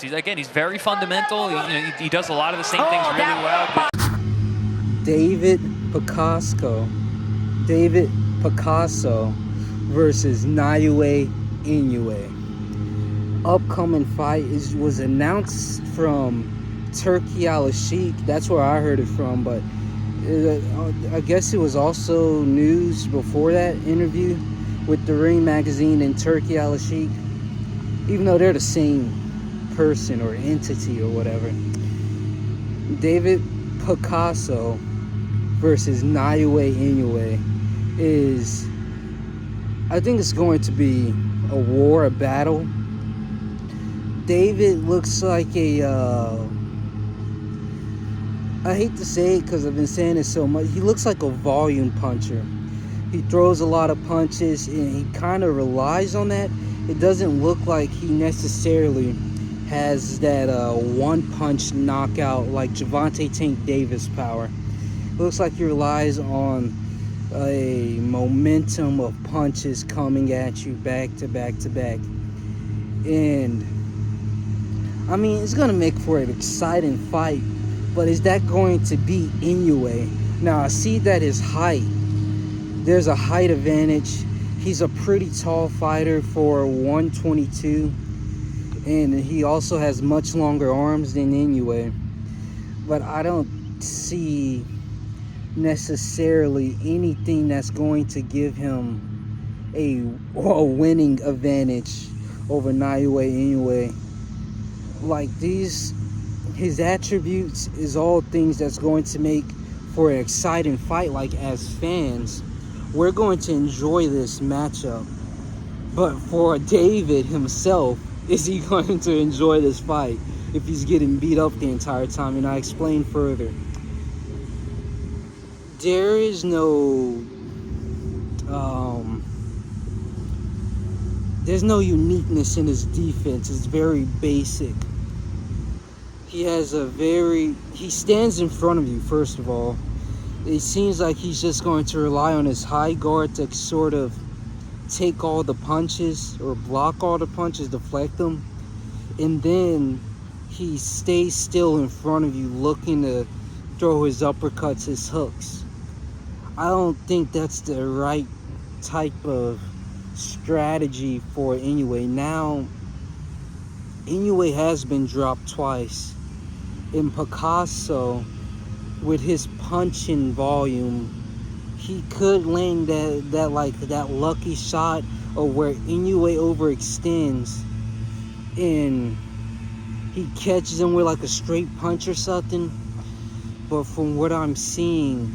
He's very fundamental. He does a lot of the same things really well. But David Picasso versus Naoya Inoue. Upcoming fight was announced from Turkey Al-Sheikh. That's where I heard it from, but I guess it was also news before that interview with the Ring magazine and Turkey Al-Sheikh, even though they're the same person or entity or whatever. David Picasso versus Naoya Inoue is, I think it's going to be a war, a battle. David looks like I hate to say it because I've been saying it so much, he looks like a volume puncher. He throws a lot of punches and he kind of relies on that. It doesn't look like he necessarily has that one punch knockout like Gervonta Tank Davis power. It looks like he relies on a momentum of punches coming at you back to back to back. And I mean, it's going to make for an exciting fight, but is that going to beat Inoue? Now, I see that his height, there's a height advantage. He's a pretty tall fighter for 122, and he also has much longer arms than Inoue. But I don't see necessarily anything that's going to give him a winning advantage over Naoya Inoue. Like his attributes is all things that's going to make for an exciting fight. Like, as fans, we're going to enjoy this matchup. But for David himself, is he going to enjoy this fight if he's getting beat up the entire time? And I explain further. There is no there's no uniqueness in his defense. It's very basic. He stands in front of you, first of all. It seems like he's just going to rely on his high guard to sort of take all the punches or block all the punches, deflect them. And then he stays still in front of you looking to throw his uppercuts, his hooks. I don't think that's the right type of strategy for Inoue. Now, Inoue has been dropped twice. In Picasso, with his punching volume, he could land that lucky shot, or where Inoue overextends and he catches him with like a straight punch or something. But from what I'm seeing,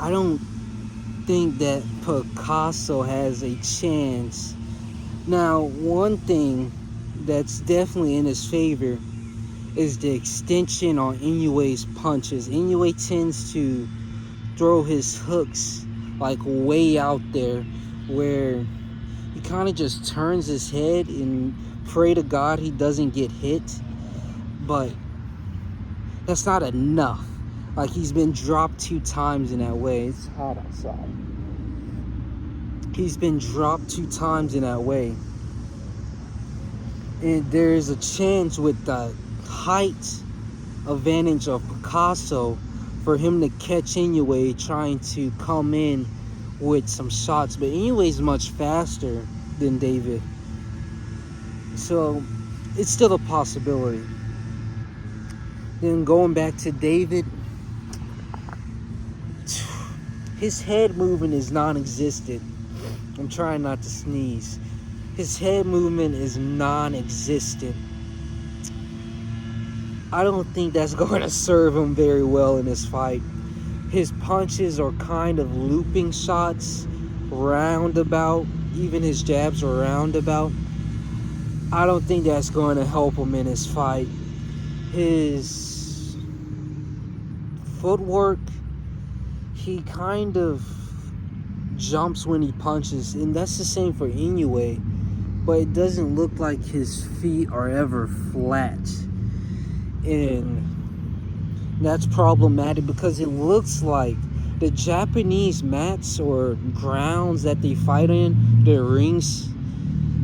I don't think that Picasso has a chance. Now, one thing that's definitely in his favor is the extension on Inoue's punches. Inoue tends to throw his hooks like way out there, where he kind of just turns his head and pray to God he doesn't get hit. But that's not enough. Like, he's been dropped 2 times in that way. It's hot outside. He's been dropped 2 times in that way. And there's a chance with the height advantage of Picasso for him to catch Inoue trying to come in with some shots. But Inoue's much faster than David. So it's still a possibility. Then going back to David, his head movement is non-existent. I'm trying not to sneeze. His head movement is non-existent. I don't think that's going to serve him very well in this fight. His punches are kind of looping shots, roundabout. Even his jabs are roundabout. I don't think that's going to help him in his fight. His footwork, he kind of jumps when he punches, and that's the same for Inoue, but it doesn't look like his feet are ever flat. And that's problematic because it looks like the Japanese mats or grounds that they fight in, their rings,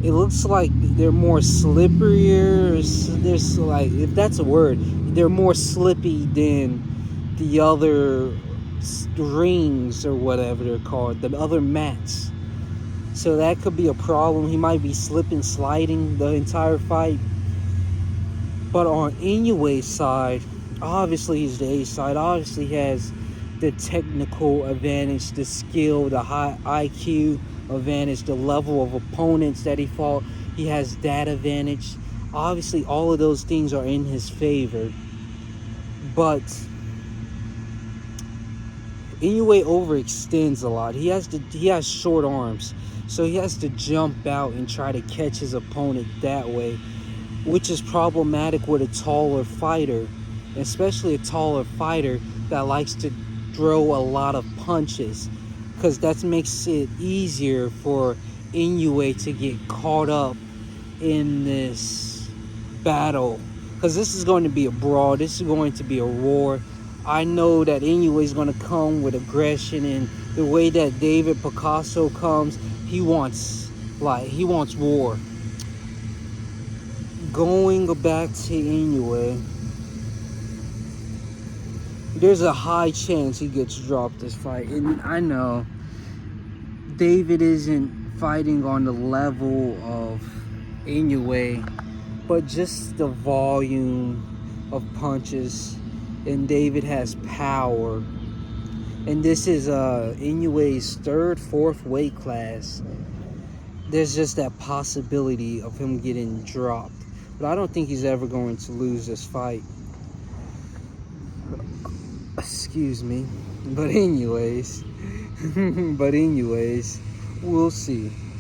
it looks like they're more slipperier. There's like, if that's a word, they're more slippy than the other rings or whatever they're called, the other mats. So that could be a problem. He might be slipping, sliding the entire fight. But on Inoue's side, obviously he's the A side. Obviously he has the technical advantage, the skill, the high IQ advantage, the level of opponents that he fought. He has that advantage. Obviously all of those things are in his favor. But Inoue overextends a lot. He has short arms. So he has to jump out and try to catch his opponent that way, which is problematic with a taller fighter, especially a taller fighter that likes to throw a lot of punches, because that makes it easier for Inoue to get caught up in this battle, because this is going to be a brawl. This is going to be a war. I know that Inoue is going to come with aggression, and the way that David Picasso comes, he wants war. Going back to Inoue, there's a high chance he gets dropped this fight. And I know David isn't fighting on the level of Inoue, but just the volume of punches, and David has power. And this is Inoue's third, fourth weight class. There's just that possibility of him getting dropped. But I don't think he's ever going to lose this fight. Excuse me. But anyways, we'll see.